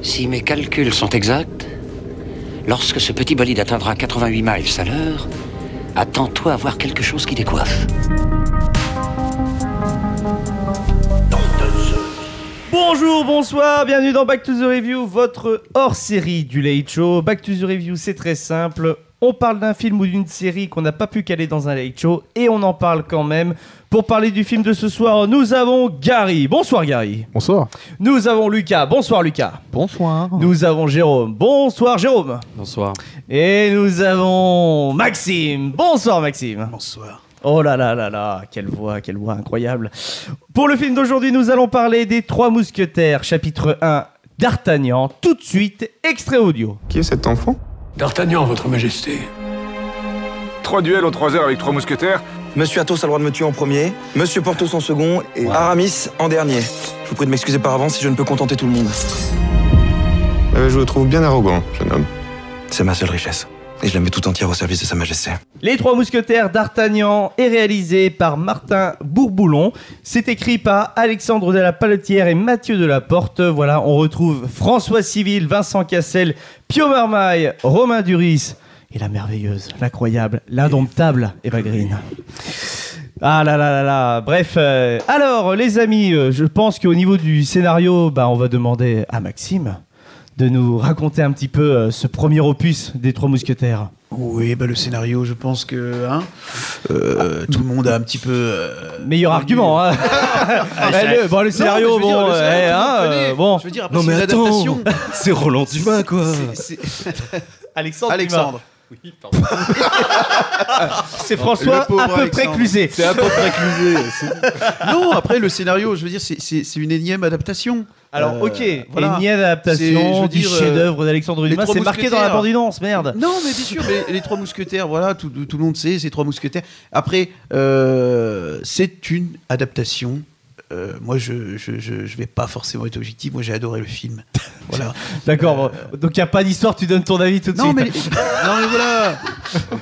Si mes calculs sont exacts, lorsque ce petit bolide atteindra 88 miles à l'heure, attends-toi à voir quelque chose qui décoiffe. Bonjour, bonsoir, bienvenue dans Back to the Review, votre hors-série du Late Show. Back to the Review, c'est très simple. On parle d'un film ou d'une série qu'on n'a pas pu caler dans un Late Show et on en parle quand même. Pour parler du film de ce soir, nous avons Gary. Bonsoir Gary. Bonsoir. Nous avons Lucas. Bonsoir Lucas. Bonsoir. Nous avons Jérôme. Bonsoir Jérôme. Bonsoir. Et nous avons Maxime. Bonsoir Maxime. Bonsoir. Oh là là là là, quelle voix incroyable. Pour le film d'aujourd'hui, nous allons parler des Trois Mousquetaires, chapitre 1, D'Artagnan. Tout de suite, extrait audio. Qui est cet enfant? D'Artagnan, votre majesté. 3 duels en 3 heures avec 3 mousquetaires. Monsieur Athos a le droit de me tuer en premier, Monsieur Porthos en second et Aramis en dernier. Je vous prie de m'excuser par avance si je ne peux contenter tout le monde. Je le trouve bien arrogant, jeune homme. C'est ma seule richesse. Et je la mets tout entière au service de Sa Majesté. Les Trois Mousquetaires d'Artagnan est réalisé par Martin Bourboulon. C'est écrit par Alexandre de la Palotière et Mathieu Delaporte. Voilà, on retrouve François Civil, Vincent Cassel, Pio Marmaille, Romain Duris et la merveilleuse, l'incroyable, l'indomptable Eva Green. Ah là là là là. Bref, alors les amis, je pense qu'au niveau du scénario, on va demander à Maxime de nous raconter un petit peu ce premier opus des Trois Mousquetaires. Oui, le scénario, je pense que tout le monde a un petit peu... Meilleur argument, hein. Le scénario, bon. Je veux dire, après, c'est une adaptation. C'est Roland Dumas, quoi. Alexandre. Oui, pardon. C'est François à peu près clusé. C'est à peu près clusé. Non, après, le scénario, je veux dire, c'est une énième adaptation. Alors, ok, voilà. Une adaptation du chef-d'œuvre d'Alexandre Dumas, c'est marqué dans la bande-annonce, merde. Non, mais bien sûr, mais les Trois Mousquetaires, voilà, tout le monde sait, ces Trois Mousquetaires. Après, c'est une adaptation. Moi, je vais pas forcément être objectif. Moi, j'ai adoré le film. Voilà. D'accord. Donc, il n'y a pas d'histoire. Tu donnes ton avis tout de suite. Non, mais voilà.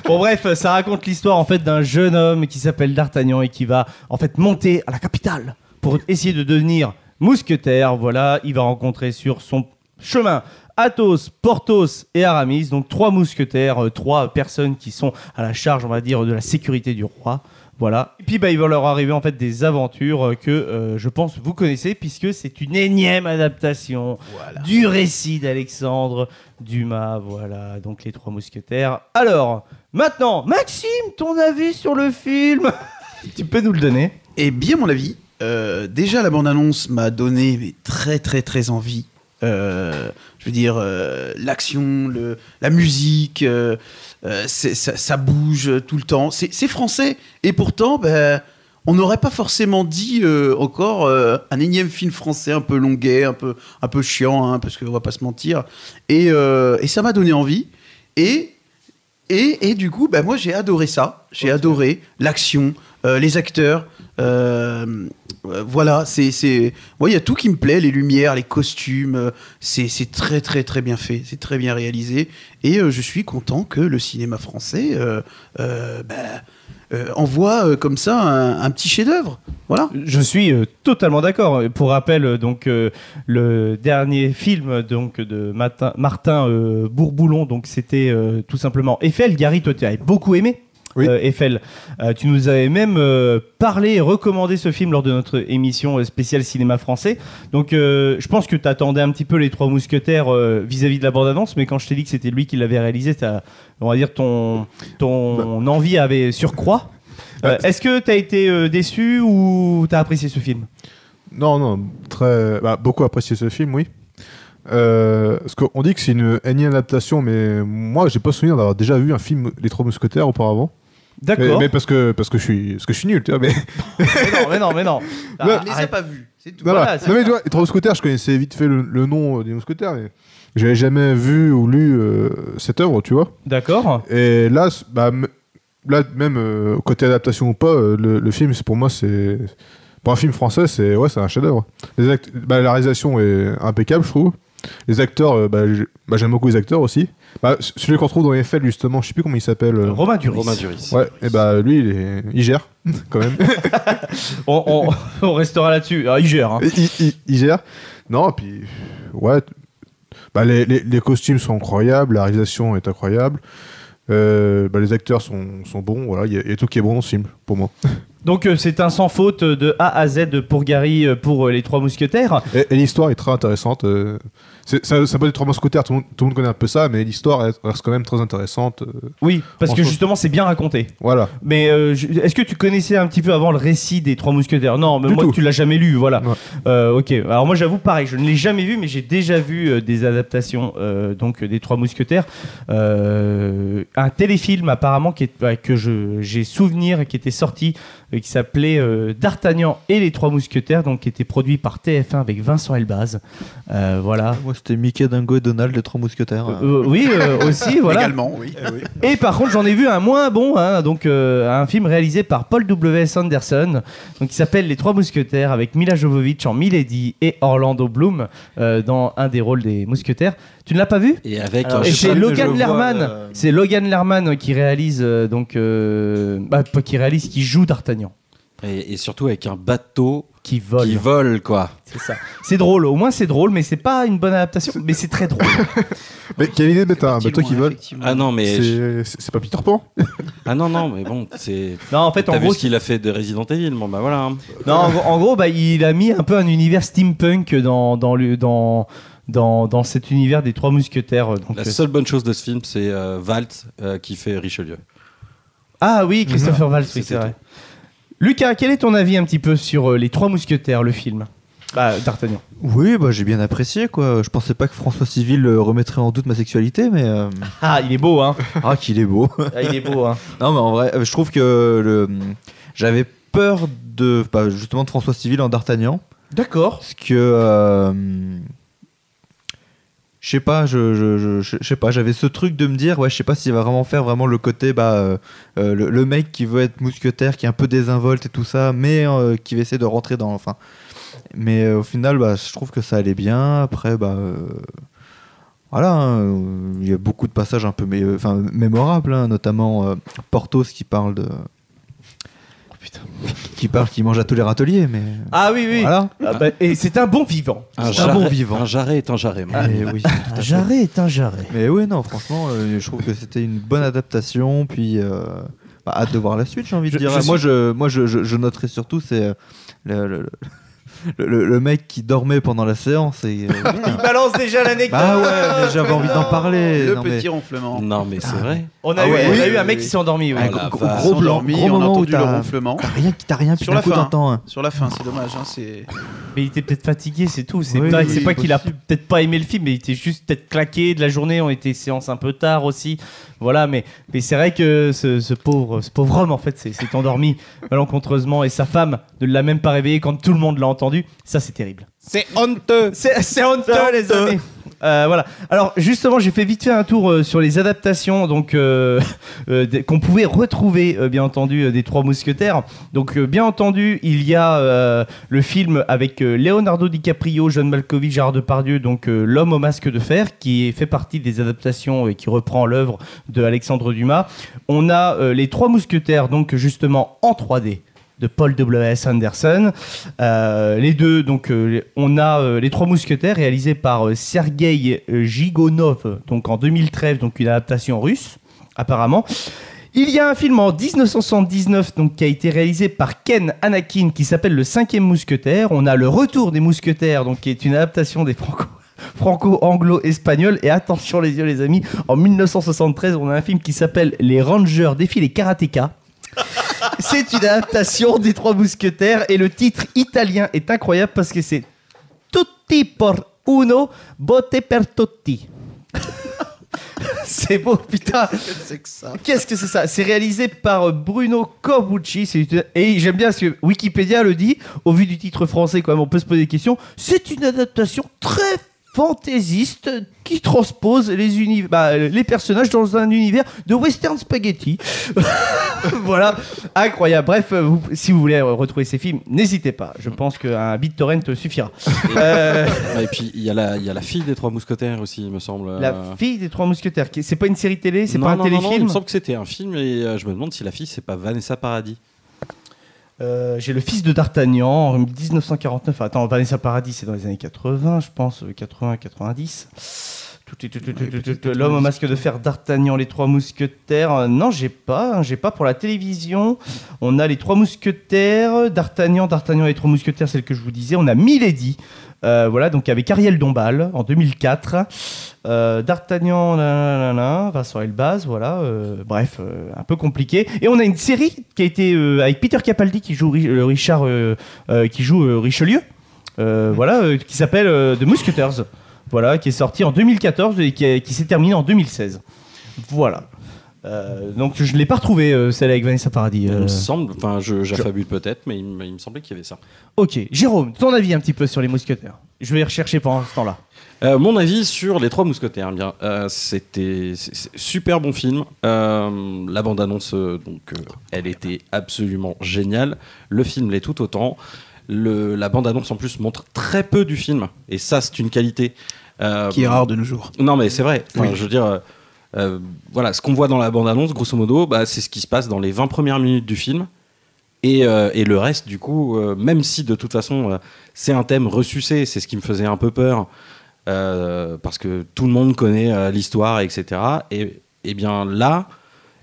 Bon, bref, ça raconte l'histoire en fait d'un jeune homme qui s'appelle D'Artagnan et qui va en fait monter à la capitale pour essayer de devenir mousquetaire. Voilà, il va rencontrer sur son chemin Athos, Porthos et Aramis. Donc, 3 mousquetaires, 3 personnes qui sont à la charge, on va dire, de la sécurité du roi. Voilà. Et puis il va leur arriver en fait des aventures que je pense vous connaissez puisque c'est une énième adaptation du récit d'Alexandre Dumas. Voilà, donc les Trois Mousquetaires. Alors, maintenant, Maxime, ton avis sur le film? Tu peux nous le donner? Eh bien, mon avis, déjà la bande-annonce m'a donné très très très envie. Je veux dire, l'action, la musique, ça bouge tout le temps. C'est français. Et pourtant, on n'aurait pas forcément dit encore un énième film français un peu longuet, un peu chiant, hein, parce qu'on va pas se mentir. Et ça m'a donné envie. Et du coup, moi, j'ai adoré ça. J'ai adoré l'action, les acteurs. Voilà, moi, il y a tout qui me plaît, les lumières, les costumes, c'est très très très bien fait, c'est très bien réalisé, et je suis content que le cinéma français envoie comme ça un petit chef-d'œuvre. Voilà. Je suis totalement d'accord. Pour rappel, donc le dernier film donc de Martin Bourboulon, donc c'était tout simplement Eiffel. Gary, toi, tu avais beaucoup aimé. Oui. Eiffel. Tu nous avais même parlé et recommandé ce film lors de notre émission spéciale cinéma français. Donc je pense que tu attendais un petit peu les Trois Mousquetaires vis-à-vis de la bande-annonce, mais quand je t'ai dit que c'était lui qui l'avait réalisé, on va dire ton envie avait surcroît. Est-ce que tu as été déçu ou tu as apprécié ce film? Non, beaucoup apprécié ce film, oui. Parce qu'on dit que c'est une énième adaptation, mais moi, j'ai pas souvenir d'avoir déjà vu un film Les Trois Mousquetaires auparavant. D'accord. Mais parce que je suis nul, tu vois. Mais mais non. Mais ça pas vu. C'est tout. Voilà. Non, mais tu vois, Les Trois Mousquetaires, je connaissais vite fait le nom des mousquetaires, mais j'avais jamais vu ou lu cette œuvre, tu vois. D'accord. Et là, même côté adaptation ou pas, le film, pour moi, c'est pour un film français, c'est un chef-d'œuvre. La réalisation est impeccable, je trouve. Les acteurs, j'aime beaucoup les acteurs aussi. Celui qu'on retrouve dans Eiffel, justement, je sais plus comment il s'appelle. Romain Duris. Ouais, et lui, il gère, quand même. on restera là-dessus. Ah, il gère. Hein. Il gère. Non, et puis, ouais, Les costumes sont incroyables, la réalisation est incroyable. Les acteurs sont bons, voilà, il y a tout qui est bon dans ce film, pour moi. Donc c'est un sans faute de A à Z pour Gary pour les Trois Mousquetaires. Et l'histoire est très intéressante. Ça peut être Trois Mousquetaires, tout le monde connaît un peu ça, mais l'histoire reste quand même très intéressante. Oui, parce que justement c'est bien raconté. Voilà. Mais est-ce que tu connaissais un petit peu avant le récit des Trois Mousquetaires? Non, mais moi tu l'as jamais lu, voilà. Ouais. Ok, alors moi j'avoue pareil, je ne l'ai jamais vu, mais j'ai déjà vu des adaptations donc des Trois Mousquetaires. Un téléfilm apparemment que j'ai souvenir qui était sorti, qui s'appelait D'Artagnan et les Trois Mousquetaires, donc qui était produit par TF1 avec Vincent Elbaz. Voilà. Moi c'était Mickey, Dingo et Donald, les Trois Mousquetaires. Oui, aussi, voilà. Également, oui. Et par contre, j'en ai vu un moins bon, donc un film réalisé par Paul W.S. Anderson, donc qui s'appelle Les Trois Mousquetaires, avec Mila Jovovich en Milady et Orlando Bloom dans un des rôles des Mousquetaires. Tu ne l'as pas vu? Et avec et c'est Logan Lerman. C'est Logan Lerman qui réalise qui joue D'Artagnan. Et surtout avec un bateau qui vole. Qui vole, quoi. C'est ça. C'est drôle. Au moins, c'est drôle, mais c'est pas une bonne adaptation. Mais c'est très drôle. Mais quelle idée de mettre un bateau qui vole? Ah non, mais c'est pas Peter Pan. Ah non, mais bon, c'est. Non, en fait, t'as vu ce qu'il a fait de Resident Evil, bon bah voilà. Hein. Non, en gros, il a mis un peu un univers steampunk dans cet univers des Trois Mousquetaires. Donc, la seule bonne chose de ce film, c'est Walt qui fait Richelieu. Ah oui, Christopher Waltz, oui, c'est vrai. Lucas, quel est ton avis un petit peu sur les Trois Mousquetaires, le film D'Artagnan? Oui, j'ai bien apprécié, quoi. Je pensais pas que François Civil remettrait en doute ma sexualité, mais... Ah, il est beau, hein. Ah, qu'il est beau. Ah, il est beau, hein. Non, mais en vrai, je trouve que j'avais peur justement de François Civil en D'Artagnan. D'accord. Parce que... je sais pas, j'avais ce truc de me dire, je sais pas s'il va vraiment faire vraiment le côté, le mec qui veut être mousquetaire, qui est un peu désinvolte et tout ça, mais qui va essayer de rentrer dans, mais au final, je trouve que ça allait bien. Après, voilà, il y a beaucoup de passages un peu, mémorables, hein, notamment Porthos qui parle de. Qui mange à tous les râteliers, mais... Ah oui. Voilà. Et c'est un bon vivant. Un jarret est un jarret. Oui, un jarret est un jarret. Mais oui, non, franchement, je trouve que c'était une bonne adaptation. Puis, hâte de voir la suite, j'ai envie de dire. Moi, je noterais surtout, c'est le mec qui dormait pendant la séance. Et, il balance déjà l'anecdote. Mais j'avais envie d'en parler. Le petit ronflement. Non, mais c'est vrai. On a eu un mec qui s'est endormi. Oui. Gros blanc, gros moment où le ronflement. T'as rien sur la fin. Sur la fin, c'est dommage. Mais il était peut-être fatigué, c'est tout. C'est pas qu'il a peut-être pas aimé le film, mais il était juste peut-être claqué de la journée. On était séance un peu tard aussi. Voilà, mais c'est vrai que ce pauvre homme en fait s'est endormi malencontreusement et sa femme ne l'a même pas réveillé quand tout le monde l'a entendu. Ça, c'est terrible. C'est honteux. C'est honteux, les amis. Voilà. Alors justement, j'ai fait vite fait un tour sur les adaptations donc qu'on pouvait retrouver bien entendu des Trois Mousquetaires. Donc bien entendu, il y a le film avec Leonardo DiCaprio, John Malkovich, Gérard Depardieu, donc L'Homme au masque de fer, qui fait partie des adaptations et qui reprend l'œuvre de Alexandre Dumas. On a les Trois Mousquetaires donc justement en 3D. De Paul W.S. Anderson. Les deux, donc on a Les Trois Mousquetaires réalisés par Sergei Gigonov, donc en 2013, donc une adaptation russe, apparemment. Il y a un film en 1979 donc, qui a été réalisé par Ken Anakin qui s'appelle Le Cinquième Mousquetaire. On a Le Retour des Mousquetaires, donc, qui est une adaptation des franco-anglo-espagnol. Et attention les yeux les amis, en 1973, on a un film qui s'appelle Les Rangers défient les karatékas. C'est une adaptation des Trois Mousquetaires et le titre italien est incroyable parce que c'est Tutti por uno, botte per tutti. C'est beau, putain. Qu'est-ce que c'est ça? C'est réalisé par Bruno Corbucci. Et j'aime bien ce que Wikipédia le dit. Au vu du titre français, quand même, on peut se poser des questions. C'est une adaptation très fantaisiste qui transpose les personnages dans un univers de western spaghetti. Voilà, incroyable. Bref, si vous voulez retrouver ces films, n'hésitez pas. Je pense qu'un BitTorrent suffira. Et puis il y a la fille des Trois Mousquetaires aussi, il me semble. La fille des Trois Mousquetaires. C'est pas une série télé, c'est pas un téléfilm. Non, il me semble que c'était un film et je me demande si la fille c'est pas Vanessa Paradis. J'ai le fils de D'Artagnan en 1949. Attends, Vanessa Paradis, c'est dans les années 80, je pense, 80-90. L'homme au masque de fer, D'Artagnan, les trois mousquetaires. Non, j'ai pas pour la télévision. On a les trois mousquetaires, D'Artagnan et les trois mousquetaires, celle que je vous disais. On a Milady, voilà, donc avec Ariel Dombal en 2004. D'Artagnan, Vincent Elbaz, voilà. Bref, un peu compliqué. Et on a une série qui a été avec Peter Capaldi qui joue Richelieu, voilà, qui s'appelle The Musketeers. Voilà, qui est sorti en 2014 et qui s'est terminé en 2016. Voilà. Donc je ne l'ai pas retrouvé, celle avec Vanessa Paradis. Il me semble, enfin j'affabule peut-être, mais il me semblait qu'il y avait ça. Ok, Jérôme, ton avis un petit peu sur les mousquetaires. Je vais rechercher pendant ce temps-là. Mon avis sur les trois mousquetaires, c'était super bon film. La bande-annonce, elle était absolument géniale. Le film l'est tout autant. La bande-annonce en plus montre très peu du film, et ça c'est une qualité. Qui est rare de nos jours. Non mais c'est vrai, enfin, je veux dire, voilà, ce qu'on voit dans la bande-annonce, grosso modo, c'est ce qui se passe dans les 20 premières minutes du film, et le reste, du coup, même si de toute façon c'est un thème ressucé, c'est ce qui me faisait un peu peur, parce que tout le monde connaît l'histoire, etc. Et bien là,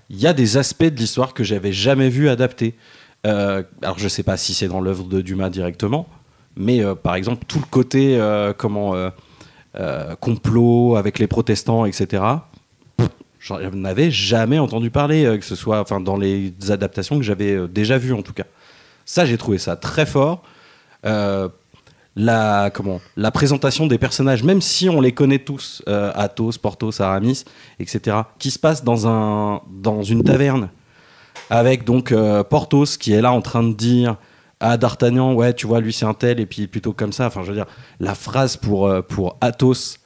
il y a des aspects de l'histoire que j'avais jamais vu adaptés. Alors je sais pas si c'est dans l'œuvre de Dumas directement, mais par exemple tout le côté complot avec les protestants, etc. J'en avais jamais entendu parler, que ce soit dans les adaptations que j'avais déjà vues en tout cas. Ça, j'ai trouvé ça très fort. La présentation des personnages, même si on les connaît tous, Athos, Porthos, Aramis, etc., qui se passe dans une taverne, avec donc Porthos qui est là en train de dire à D'Artagnan, ouais, tu vois, lui c'est un tel, et puis plutôt comme ça. Enfin, je veux dire, la phrase pour Athos,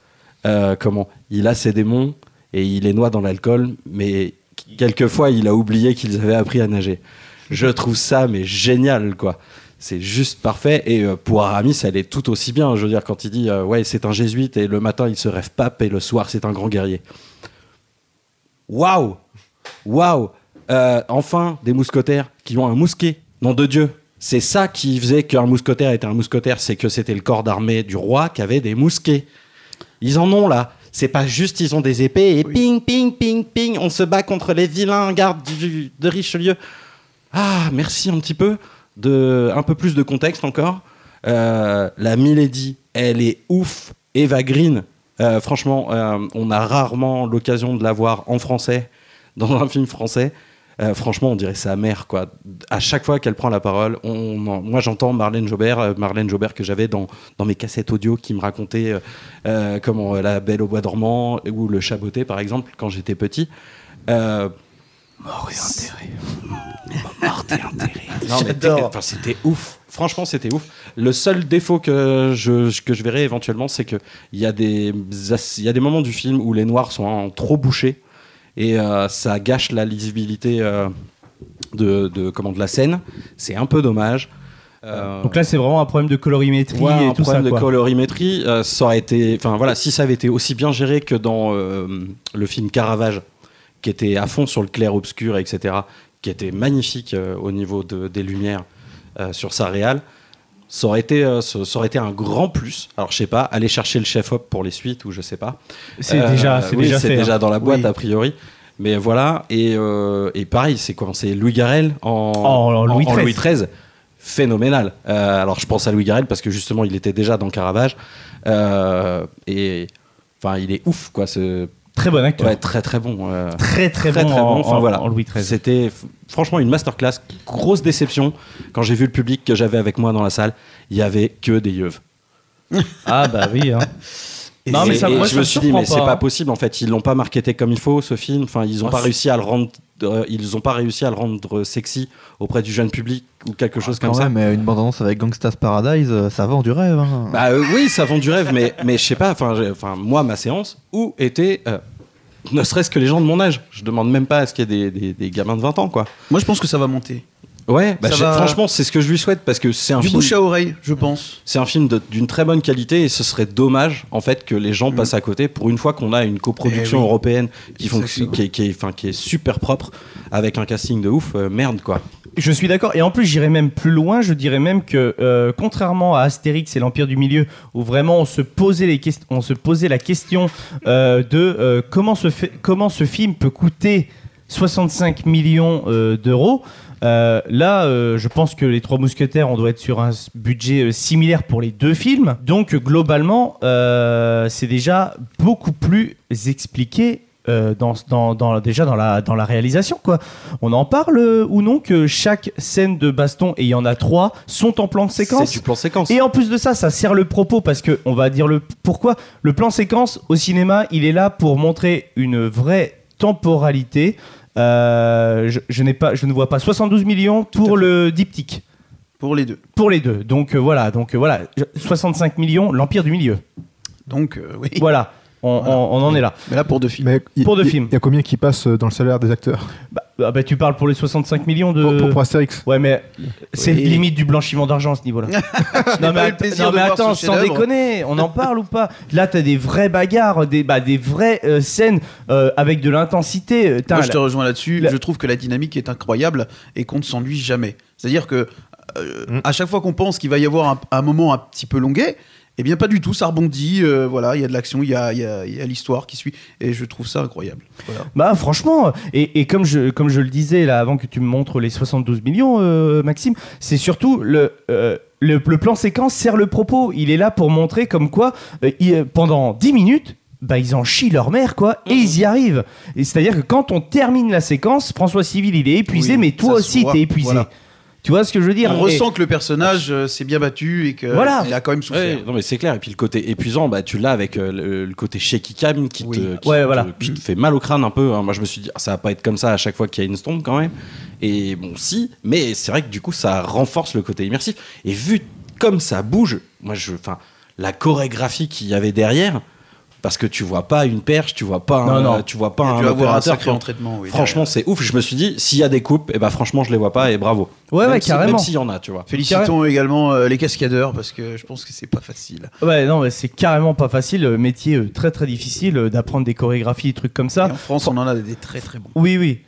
il a ses démons et il les noie dans l'alcool, mais quelquefois il a oublié qu'ils avaient appris à nager. Je trouve ça mais génial, quoi. C'est juste parfait. Et pour Aramis, elle est tout aussi bien. Je veux dire, quand il dit ouais, c'est un jésuite et le matin il se rêve pape et le soir c'est un grand guerrier. Waouh, enfin des mousquetaires qui ont un mousquet, nom de Dieu. C'est ça qui faisait qu'un mousquetaire était un mousquetaire, c'est que c'était le corps d'armée du roi qui avait des mousquets. Ils en ont là. C'est pas juste ils ont des épées et ping, ping, ping, ping, on se bat contre les vilains gardes de Richelieu. Ah, merci un petit peu. Un peu plus de contexte encore. La Milady, elle est ouf. Eva Green, franchement, on a rarement l'occasion de la voir en français, dans un film français. Franchement, on dirait sa mère, quoi. À chaque fois qu'elle prend la parole, moi j'entends Marlène Jobert que j'avais dans mes cassettes audio qui me racontait comment La Belle au bois dormant ou Le Chat botté, par exemple, quand j'étais petit. Mort et enterré. Mort et enterré. J'adore. C'était ouf. Franchement, c'était ouf. Le seul défaut que je verrais éventuellement, c'est qu'il y a des moments du film où les noirs sont trop bouchés. Et ça gâche la lisibilité de la scène. C'est un peu dommage. Donc là, c'est vraiment un problème de colorimétrie et tout ça. Un problème de colorimétrie. Ça aurait été, si ça avait été aussi bien géré que dans le film Caravage, qui était à fond sur le clair-obscur, etc., qui était magnifique au niveau des lumières sur sa réal. Ça aurait été un grand plus. Alors je sais pas, aller chercher le chef-op pour les suites ou je sais pas. C'est déjà dans la boîte a priori. Mais voilà, et pareil, c'est Louis Garrel en Louis XIII. Phénoménal. Alors je pense à Louis Garrel parce que justement il était déjà dans Caravage. Et enfin il est ouf, quoi. Très bon acteur. Ouais, très très bon. Très bon. Enfin, voilà. En Louis XIII. C'était franchement une masterclass. Grosse déception quand j'ai vu le public que j'avais avec moi dans la salle. Il y avait que des yeux. Ah bah oui. Hein. Non, mais je me suis dit, mais c'est pas possible en fait. Ils l'ont pas marketé comme il faut, ce film. Enfin, ils ont pas réussi à le rendre. Ils ont pas réussi à le rendre sexy auprès du jeune public ou quelque chose comme ça. Mais une bande-annonce avec Gangsta's Paradise, ça vend du rêve. Hein. Bah oui, ça vend du rêve, mais je sais pas. Enfin, moi, ma séance, où étaient ne serait-ce que les gens de mon âge. Je demande même pas à ce qu'il y ait des gamins de 20 ans, quoi. Moi, je pense que ça va monter. Ouais, franchement, c'est ce que je lui souhaite parce que c'est un film. Du bouche à oreille, je pense. C'est un film d'une très bonne qualité et ce serait dommage en fait que les gens passent à côté pour une fois qu'on a une coproduction européenne qui est super propre avec un casting de ouf. Merde, quoi. Je suis d'accord. Et en plus, j'irais même plus loin. Je dirais même que, contrairement à Astérix et l'Empire du Milieu, où vraiment on se posait la question comment ce film peut coûter 65 millions d'euros. Là, je pense que les Trois Mousquetaires, on doit être sur un budget similaire pour les deux films. Donc, globalement, c'est déjà beaucoup plus expliqué déjà dans la réalisation, quoi. On en parle ou non que chaque scène de baston, et il y en a 3, sont en plan séquence. C'est du plan séquence. Et en plus de ça sert le propos, parce que on va dire pourquoi. Le plan séquence au cinéma, il est là pour montrer une vraie temporalité. Je ne vois pas 72 millions pour le diptyque. Pour les deux. Pour les deux. Donc voilà. 65 millions, l'Empire du Milieu. Donc oui. Voilà. On en est là. Mais là pour deux films. Pour deux films. Il y a combien qui passent dans le salaire des acteurs? Bah, tu parles pour les 65 millions de... Pour Astérix. Ouais, mais c'est limite du blanchiment d'argent à ce niveau-là. non, mais attends, sans déconner, on en parle ou pas? Là, t'as des vraies bagarres, des vraies scènes avec de l'intensité. Moi, je te rejoins là-dessus. Je trouve que la dynamique est incroyable et qu'on ne s'ennuie jamais. C'est-à-dire que à chaque fois qu'on pense qu'il va y avoir un moment un petit peu longuet, eh bien, pas du tout, ça rebondit, voilà, il y a de l'action, il y a l'histoire qui suit, et je trouve ça incroyable. Voilà. Bah, franchement, et comme je le disais là avant que tu me montres les 72 millions, Maxime, c'est surtout le plan séquence sert le propos. Il est là pour montrer comme quoi, pendant 10 minutes, bah, ils en chient leur mère, quoi, et ils y arrivent. Et c'est-à-dire que quand on termine la séquence, François Civil, il est épuisé, mais toi aussi, t'es épuisé. Voilà. Tu vois ce que je veux dire? On ressent que le personnage s'est bien battu et qu'il a quand même souffert. Non mais c'est clair. Et puis le côté épuisant, bah, tu l'as avec le côté shaky cam qui te fait mal au crâne un peu. Hein. Moi je me suis dit, ça va pas être comme ça à chaque fois qu'il y a une storm quand même. Et bon si, mais c'est vrai que du coup ça renforce le côté immersif. Et vu comme ça bouge, la chorégraphie qu'il y avait derrière. Parce que tu vois pas une perche, tu vois pas un opérateur. Un sacré entraînement. Oui, franchement, c'est ouf. Je me suis dit, s'il y a des coupes, et franchement, je les vois pas et bravo. Ouais, carrément. Même s'il y en a, tu vois. Félicitons également les cascadeurs parce que je pense que c'est pas facile. Ouais, non, mais c'est carrément pas facile. Métier très très difficile d'apprendre des chorégraphies, des trucs comme ça. Et en France, on en a des très très bons. Oui.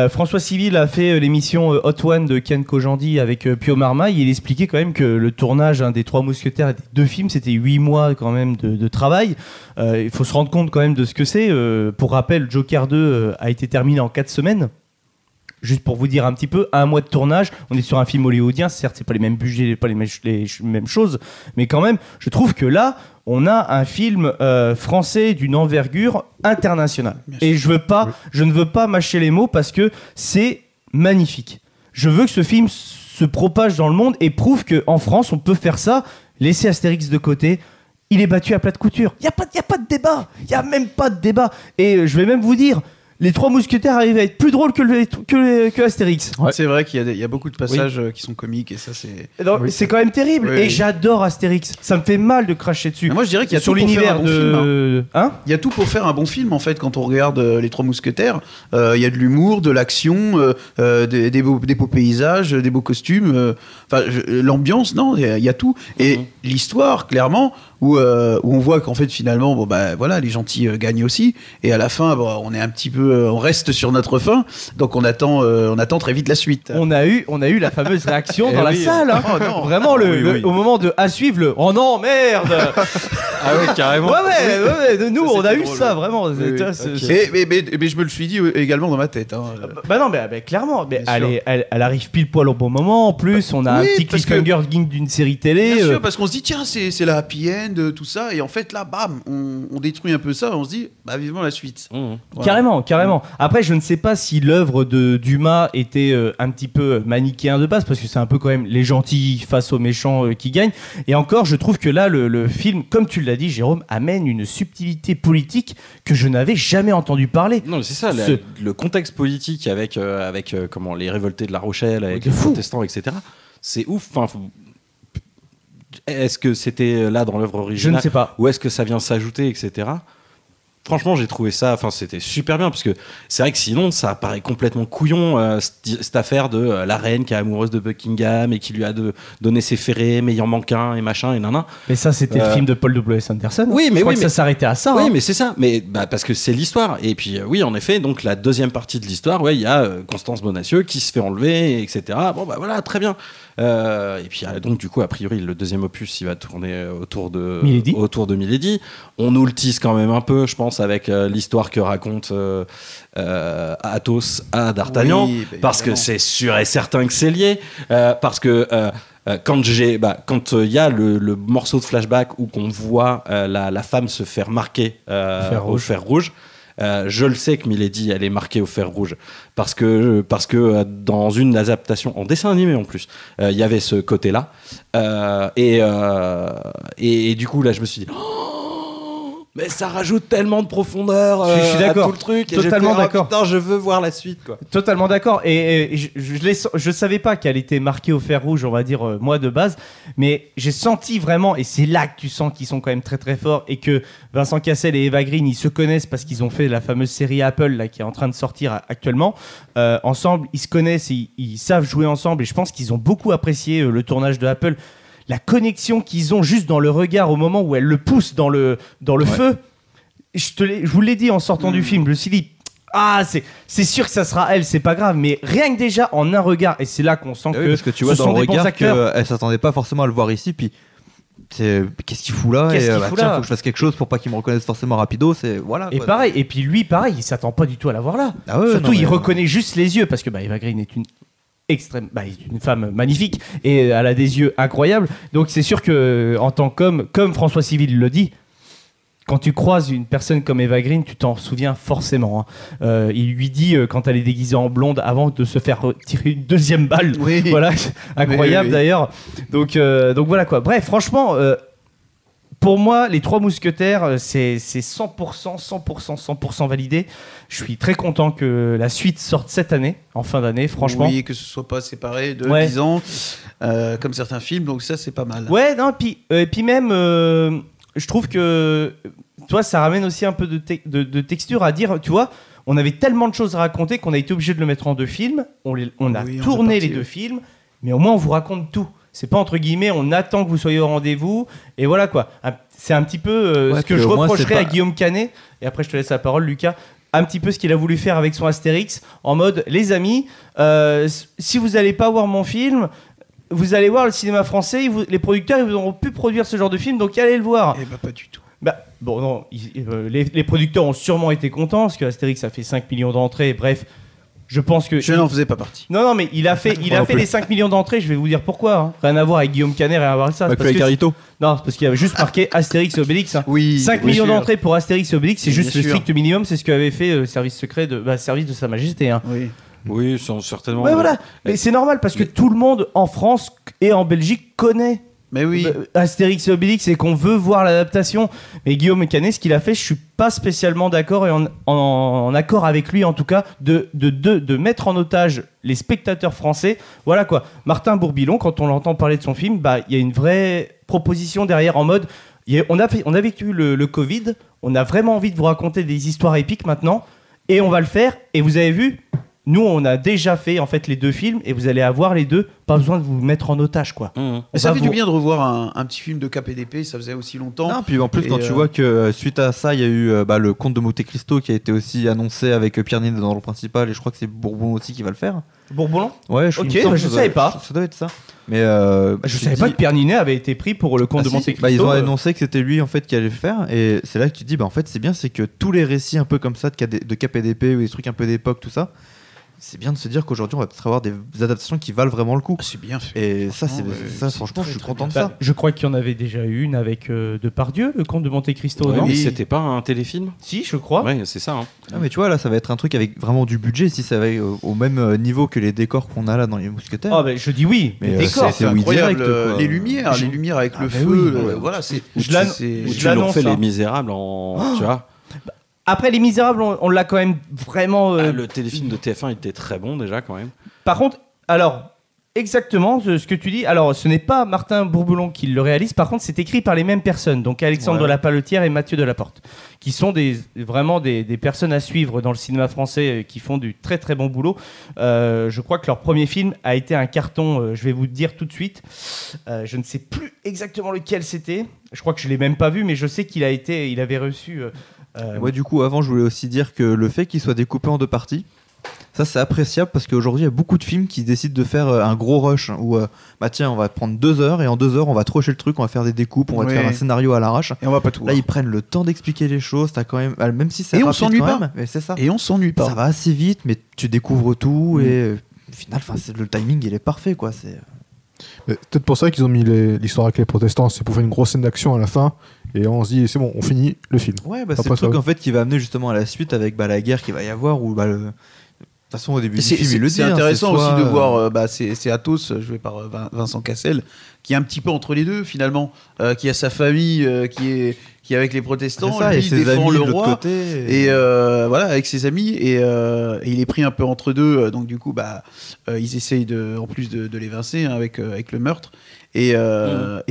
François Civil a fait l'émission Hot One de Ken Kojandi avec Pio Marmaille. Il expliquait quand même que le tournage des Trois Mousquetaires et des deux films, c'était 8 mois quand même de travail. Il faut se rendre compte quand même de ce que c'est. Pour rappel, Joker 2 a été terminé en 4 semaines. Juste pour vous dire un petit peu, 1 mois de tournage, on est sur un film hollywoodien, certes c'est pas les mêmes budgets, pas les mêmes choses, mais quand même, je trouve que là, on a un film français d'une envergure internationale. Et je ne veux pas mâcher les mots parce que c'est magnifique. Je veux que ce film se propage dans le monde et prouve qu'en France, on peut faire ça, laisser Astérix de côté. Il est battu à plat de couture. Il n'y a pas de débat. Il n'y a même pas de débat. Et je vais même vous dire, les Trois Mousquetaires arrivent à être plus drôles que Astérix. Ouais. C'est vrai qu'il y a beaucoup de passages qui sont comiques et ça c'est... C'est quand même terrible. Et j'adore Astérix. Ça me fait mal de cracher dessus. Mais moi je dirais qu'il y a sur tout pour l'univers faire un bon film. Il y a tout pour faire un bon film en fait quand on regarde les Trois Mousquetaires. Il y a de l'humour, de l'action, des beaux paysages, des beaux costumes. L'ambiance, non, il y a tout. Et l'histoire, clairement, où on voit qu'en fait finalement les gentils gagnent aussi et à la fin on est un petit peu on reste sur notre fin donc on attend très vite la suite. On a eu la fameuse réaction dans la salle hein. Oh, non. Vraiment au moment de à suivre oh non merde. Ah ouais carrément. Ouais, nous on a eu ça vraiment. Mais je me le suis dit également dans ma tête hein. Clairement elle arrive pile poil au bon moment en plus on a un petit cliffhanger d'une série télé. Bien sûr parce qu'on se dit tiens c'est la happy end tout ça et en fait là bam on détruit un peu ça on se dit vivement la suite. Voilà. Carrément. Après je ne sais pas si l'œuvre de Dumas était un petit peu manichéen de base parce que c'est un peu quand même les gentils face aux méchants qui gagnent et encore je trouve que là le film comme tu l'as dit Jérôme amène une subtilité politique que je n'avais jamais entendu parler. Non c'est ça le contexte politique avec comment les révoltés de La Rochelle avec les protestants etc. C'est ouf est-ce que c'était là dans l'œuvre originale? Je ne sais pas. Ou est-ce que ça vient s'ajouter, etc. Franchement, j'ai trouvé ça, enfin, c'était super bien parce que c'est vrai que sinon, ça paraît complètement couillon cette affaire de la reine qui est amoureuse de Buckingham et qui lui a donné ses ferrets, mais il en manque un et machin et nanan. Mais ça, c'était le film de Paul W.S. Anderson. Oui, mais je crois que ça s'arrêtait à ça. Oui, hein. mais c'est ça. Mais parce que c'est l'histoire. Et puis, oui, en effet, donc la deuxième partie de l'histoire, il y a Constance Bonacieux qui se fait enlever, etc. Bon, bah voilà, très bien. Et puis donc du coup a priori le deuxième opus il va tourner autour de Milady. On nous le tease quand même un peu je pense avec l'histoire que raconte Athos à D'Artagnan parce que c'est sûr et certain que c'est lié parce que quand il y a le morceau de flashback où qu'on voit la femme se faire marquer au fer rouge. Je le sais que Milady elle est marquée au fer rouge parce que dans une adaptation en dessin animé en plus il y avait ce côté là et du coup là je me suis dit mais ça rajoute tellement de profondeur je suis d'accord, à tout le truc totalement d'accord. Putain, je veux voir la suite quoi. Totalement d'accord et je savais pas qu'elle était marquée au fer rouge on va dire moi de base mais j'ai senti vraiment et c'est là que tu sens qu'ils sont quand même très très forts et que Vincent Cassel et Eva Green ils se connaissent parce qu'ils ont fait la fameuse série Apple là, qui est en train de sortir actuellement ensemble ils se connaissent ils savent jouer ensemble et je pense qu'ils ont beaucoup apprécié le tournage de Apple. La connexion qu'ils ont juste dans le regard au moment où elle le pousse dans le feu. Je vous l'ai dit en sortant du film, je me suis dit c'est sûr que ça sera elle, c'est pas grave, mais rien que déjà en un regard, et c'est là qu'on sent que parce que tu vois dans le regard qu'elle s'attendait pas forcément à le voir ici, puis qu'est-ce qu'il fout là faut que je fasse quelque chose pour pas qu'il me reconnaisse forcément rapido, c'est voilà. Et pareil, et puis lui pareil, il s'attend pas du tout à la voir là. Surtout il reconnaît juste les yeux parce que Eva Green est une femme magnifique et elle a des yeux incroyables. Donc c'est sûr que en tant comme François Civil le dit, quand tu croises une personne comme Eva Green, tu t'en souviens forcément. Hein. Il lui dit quand elle est déguisée en blonde avant de se faire tirer une deuxième balle. Oui. Voilà, incroyable d'ailleurs. Donc voilà quoi. Bref, franchement. Pour moi, les Trois Mousquetaires, c'est 100% validé. Je suis très content que la suite sorte cette année, en fin d'année, franchement. Oui, que ce soit pas séparé de 10 ans, comme certains films, donc ça, c'est pas mal. Ouais, non, et puis même, je trouve que, toi, ça ramène aussi un peu de texture à dire, tu vois, on avait tellement de choses à raconter qu'on a été obligé de le mettre en 2 films. On a tourné les 2 films, mais au moins, on vous raconte tout. C'est pas entre guillemets, on attend que vous soyez au rendez-vous et voilà quoi. C'est un petit peu ce que je reprocherais à Guillaume Canet. Et après, je te laisse la parole, Lucas. Un petit peu ce qu'il a voulu faire avec son Astérix en mode les amis, si vous allez pas voir mon film, vous allez voir le cinéma français. Les producteurs ils auront pu produire ce genre de film, donc allez le voir. Eh ben pas du tout. Bon non, les producteurs ont sûrement été contents parce que Astérix a fait 5 millions d'entrées. Bref. Je pense que je n'en faisais pas partie. Non, mais il a fait les 5 millions d'entrées. Je vais vous dire pourquoi. Hein. Rien à voir avec Guillaume Canet, rien à voir avec ça. Avec Carito. Non, c'est parce qu'il y avait juste marqué Astérix et Obélix. Hein. Oui. 5 millions d'entrées pour Astérix et Obélix, c'est juste le strict minimum. C'est ce qu'avait fait Service secret Service de Sa Majesté. Hein. Oui, certainement. Ouais, voilà. Mais c'est normal parce que tout le monde en France et en Belgique connaît. Mais oui. Astérix et Obélix et qu'on veut voir l'adaptation. Mais Guillaume Canet, ce qu'il a fait, je suis pas spécialement d'accord et en accord avec lui en tout cas de mettre en otage les spectateurs français. Voilà quoi. Martin Bourbilon, quand on l'entend parler de son film, il y a une vraie proposition derrière en mode on a vécu le Covid, on a vraiment envie de vous raconter des histoires épiques maintenant et on va le faire. Et vous avez vu, nous on a déjà fait en fait les 2 films et vous allez avoir les 2, pas besoin de vous mettre en otage quoi. Ça fait du bien de revoir un petit film de KPDP, ça faisait aussi longtemps. Non, puis en plus quand tu vois que suite à ça il y a eu le Comte de Monte Cristo qui a été aussi annoncé avec Pierre Ninet dans le rôle principal et je crois que c'est Bourbon aussi qui va le faire. Bourbon Ouais, je savais pas. Ça doit être ça. Mais je savais pas que Pierre Ninet avait été pris pour le Comte de Monte Cristo. Ils ont annoncé que c'était lui en fait qui allait le faire et c'est là que tu te dis en fait c'est bien, c'est que tous les récits un peu comme ça de KPDP ou des trucs un peu d'époque tout ça. C'est bien de se dire qu'aujourd'hui on va peut-être avoir des adaptations qui valent vraiment le coup. C'est bien fait. Et ça, franchement, je suis content de ça. Je crois qu'il y en avait déjà eu une avec Depardieu, le Comte de Monte Cristo. Ouais, mais c'était pas un téléfilm ? Si, je crois. Ouais, c'est ça. Hein. Ah, mais tu vois, là, ça va être un truc avec vraiment du budget. Si ça va au même niveau que les décors qu'on a là dans les Mousquetaires. Ah, je dis oui. Mais les décors, c'est incroyable. Les lumières avec le feu. Voilà, c'est. Tu l'as fait Les Misérables en. Tu vois. Après, Les Misérables, on l'a quand même vraiment... le téléfilm de TF1 était très bon déjà quand même. Par contre, alors, Exactement ce que tu dis. Alors, ce n'est pas Martin Bourboulon qui le réalise. Par contre, c'est écrit par les mêmes personnes. Donc, Alexandre de la Paletière et Mathieu Delaporte, qui sont vraiment des personnes à suivre dans le cinéma français, qui font du très très bon boulot. Je crois que leur premier film a été un carton. Je vais vous dire tout de suite. Je ne sais plus exactement lequel c'était. Je crois que je l'ai même pas vu, mais je sais il avait reçu. Ouais, du coup, avant, je voulais aussi dire que le fait qu'il soit découpé en 2 parties. Ça, c'est appréciable parce qu'aujourd'hui, il y a beaucoup de films qui décident de faire un gros rush où, tiens, on va prendre 2 heures et en 2 heures, on va trocher le truc, on va faire des découpes, on va te faire un scénario à l'arrache. Et on va pas tout Là, voir. ils prennent le temps d'expliquer les choses. T'as quand même si c'est Et on rapide s'ennuie quand pas. même, mais c'est ça. Et on s'ennuie pas. Ça va assez vite, mais tu découvres tout et au final, le timing, il est parfait, quoi. C'est Mais peut-être pour ça qu'ils ont mis l'histoire avec les protestants, c'est pour faire une grosse scène d'action à la fin, et on se dit c'est bon, on finit le film. ouais, c'est Après, le ça truc va. en fait qui va amener justement à la suite avec la guerre qu'il va y avoir ou de toute façon, au début du film, il le dit. C'est intéressant c'est aussi soit, de voir, c'est Athos, joué par Vincent Cassel, qui est un petit peu entre les deux finalement, qui a sa famille qui est avec les protestants, c'est ça, lui, et il ses défend amis le de l'autre roi, côté. et voilà, avec ses amis, et il est pris un peu entre deux, donc du coup, ils essayent en plus de l'évincer avec le meurtre, et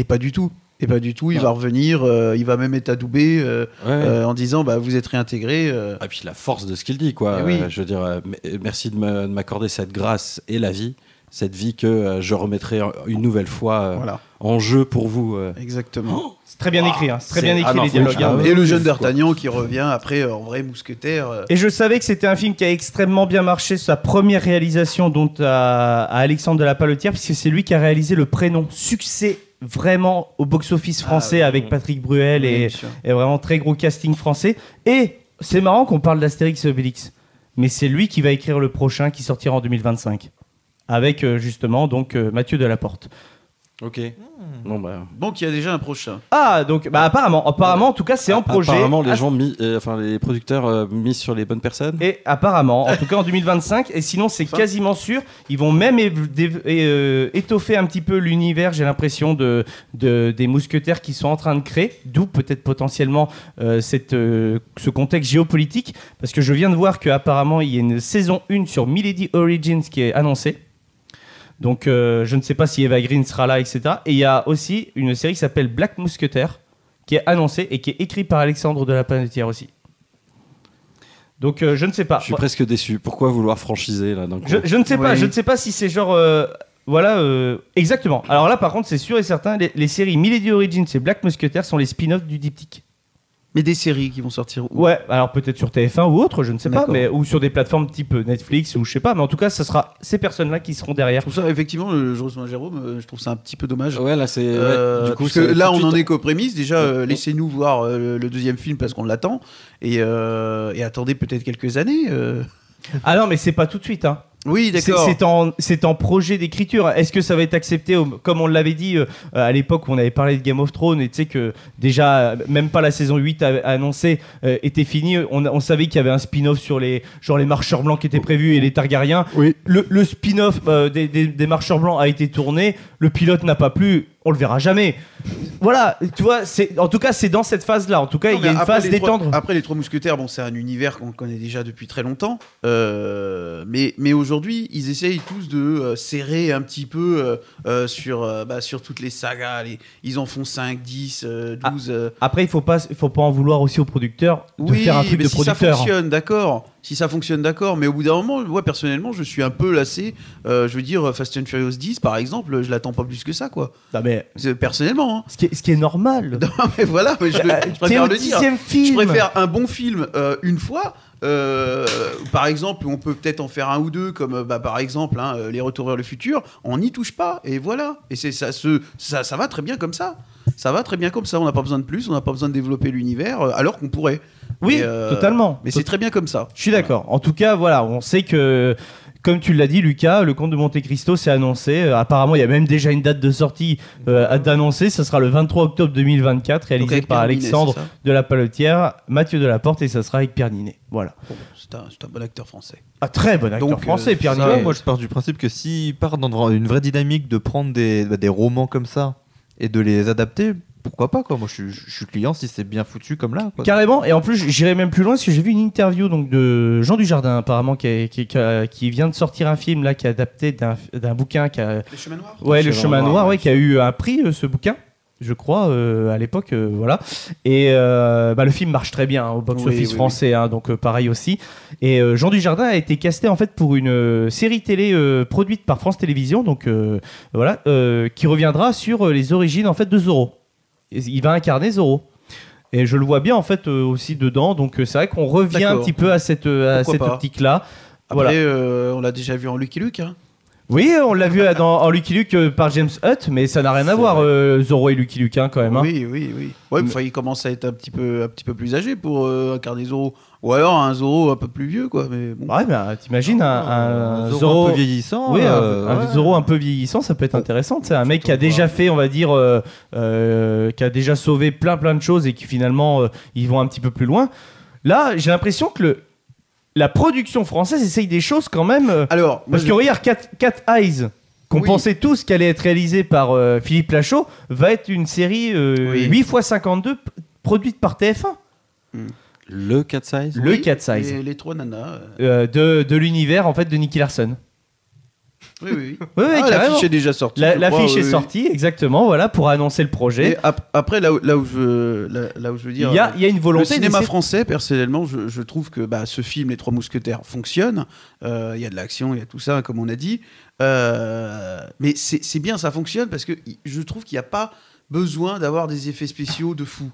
pas du tout. Et pas du tout, il va revenir, il va même être adoubé en disant vous êtes réintégré. Et puis la force de ce qu'il dit, quoi. Eh oui. Je veux dire, merci de m'accorder cette grâce et la vie, cette vie que je remettrai une nouvelle fois Voilà. en jeu pour vous. Exactement. C'est très bien écrit. C'est très bien écrit non, les dialogues. franchement, Et le jeune quoi. d'Artagnan qui revient après en vrai mousquetaire. Et je savais que c'était un film qui a extrêmement bien marché, sa première réalisation dont à Alexandre de la Paletière, puisque c'est lui qui a réalisé Le Prénom. Succès vraiment au box-office français avec Patrick Bruel Oui, bien sûr. et vraiment très gros casting français. Et c'est marrant qu'on parle d'Astérix et Obélix, mais c'est lui qui va écrire le prochain qui sortira en 2025 avec justement donc Mathieu Delaporte. Ok. Non, Donc il y a déjà un prochain. Ah donc apparemment en tout cas c'est en projet. Apparemment, les producteurs misent sur les bonnes personnes. Et apparemment, en tout cas en 2025, et sinon c'est quasiment sûr, ils vont même étoffer un petit peu l'univers, j'ai l'impression, des mousquetaires qui sont en train de créer, d'où peut-être potentiellement ce contexte géopolitique, parce que je viens de voir qu'apparemment il y a une saison 1 sur Milady Origins qui est annoncée. Donc je ne sais pas si Eva Green sera là, etc. Et il y a aussi une série qui s'appelle Black Mousquetaire, qui est annoncée et qui est écrite par Alexandre de la Paletière aussi. Donc je ne sais pas. Je suis presque déçu. Pourquoi vouloir franchiser là d'un coup Je ne sais pas. Oui. Je ne sais pas si c'est genre exactement. Alors là par contre c'est sûr et certain, les séries Milady Origins et Black Mousquetaire sont les spin-offs du diptyque. Mais des séries qui vont sortir où ? Ouais, alors peut-être sur TF1 ou autre, je ne sais pas, D'accord. mais ou sur des plateformes type Netflix ou je sais pas, mais en tout cas ça sera ces personnes-là qui seront derrière. Je trouve ça effectivement, je rejoins Jérôme, je trouve ça un petit peu dommage. Ouais, là c'est. Du coup, parce que c'est là, tout de on en suite- est qu'aux prémices. Déjà, laissez-nous voir le deuxième film parce qu'on l'attend. Et attendez peut-être quelques années. Ah non, mais c'est pas tout de suite, hein. Oui, d'accord. C'est en projet d'écriture. Est-ce que ça va être accepté comme on l'avait dit à l'époque où on avait parlé de Game of Thrones, et tu sais que déjà même pas la saison 8 annoncée était finie, on savait qu'il y avait un spin-off sur les marcheurs blancs qui étaient prévus et les Targaryens. Oui. Le spin-off des marcheurs blancs a été tourné, le pilote n'a pas plu, on le verra jamais. Voilà, tu vois, en tout cas c'est dans cette phase-là. En tout cas, Non, il y a mais une après, phase d'étendre. Après, les Trois Mousquetaires, bon, c'est un univers qu'on connaît déjà depuis très longtemps. Mais aujourd'hui, ils essayent tous de serrer un petit peu sur toutes les sagas. Ils en font 5, 10, 12. Après, il faut pas en vouloir aussi aux producteurs de faire un truc mais de si producteur. ça fonctionne, d'accord. Si ça fonctionne, d'accord. Mais au bout d'un moment, moi, personnellement, je suis un peu lassé. Je veux dire, Fast and Furious 10, par exemple, je l'attends pas plus que ça, quoi. Non, mais Personnellement, hein. ce qui est normal. Non, mais voilà, mais je T'es préfère au le dire. 10e film. Je préfère un bon film une fois. Par exemple, on peut peut-être en faire un ou deux, comme par exemple Les Retours vers le futur. On n'y touche pas, et voilà. Et ça va très bien comme ça. Ça va très bien comme ça. On n'a pas besoin de plus, on n'a pas besoin de développer l'univers, alors qu'on pourrait. Oui, totalement. Mais c'est très bien comme ça. Je suis d'accord. En tout cas, voilà, on sait que, comme tu l'as dit, Lucas, le Comte de Monte Cristo s'est annoncé. Apparemment, il y a même déjà une date de sortie d'annoncer. Ça sera le 23 octobre 2024, réalisé Donc avec par Pierre Ninet, Alexandre c'est ça de la Paletière, Mathieu Delaporte, et ça sera avec Pierre Ninet. Voilà. Bon, c'est un bon acteur français. Un très bon acteur Donc, français, Pierre Ça, Ninet. moi, je pars du principe que s'ils partent dans une vraie dynamique de prendre des romans comme ça et de les adapter, pourquoi pas quoi. Moi je suis client si c'est bien foutu comme là quoi. Carrément, et en plus j'irai même plus loin parce que j'ai vu une interview donc, de Jean Dujardin apparemment qui vient de sortir un film là qui est adapté d'un bouquin qui a... Le Chemin Noir. Ouais, Le Chemin Noir, ouais, qui a eu un prix ce bouquin. Je crois, à l'époque, voilà. Et le film marche très bien au box-office français, hein, donc pareil aussi. Et Jean Dujardin a été casté en fait pour une série télé produite par France Télévisions, donc voilà, qui reviendra sur les origines en fait de Zorro. Il va incarner Zorro. Et je le vois bien en fait aussi dedans, donc c'est vrai qu'on revient un petit peu à cette optique-là. Après, Voilà. on l'a déjà vu en Lucky Luke. Hein. Oui, on l'a vu en Lucky Luke par James Hutt, mais ça n'a rien à voir, Zorro et Lucky Luke, hein, quand même. Hein. Oui. Ouais, il commence à être un petit peu plus âgé pour incarner Zorro. Ou alors un Zorro un peu plus vieux, quoi. Mais bon. Ouais, bah, t'imagines un Zorro un peu vieillissant. Oui, un Zorro un peu vieillissant, ça peut être intéressant. C'est un mec qui a déjà fait, on va dire, qui a déjà sauvé plein de choses et qui finalement, ils vont un petit peu plus loin. Là, j'ai l'impression que la production française essaye des choses quand même. Alors, parce que regarde, Cat Eyes, qu'on pensait tous qu'elle allait être réalisée par Philippe Lachaud, va être une série 8x52 produite par TF1. Le Cat Size. Le Cat Size. Les trois nanas. De l'univers en fait de Nicky Larson. Oui. L'affiche est déjà sortie. L'affiche est sortie, exactement, voilà, pour annoncer le projet. Et après, là où je veux dire, il y a une volonté. Le cinéma français, personnellement, je trouve que ce film, Les Trois Mousquetaires, fonctionne. Il y a de l'action, il y a tout ça, comme on a dit. Mais c'est bien, ça fonctionne parce que je trouve qu'il n'y a pas besoin d'avoir des effets spéciaux de fou.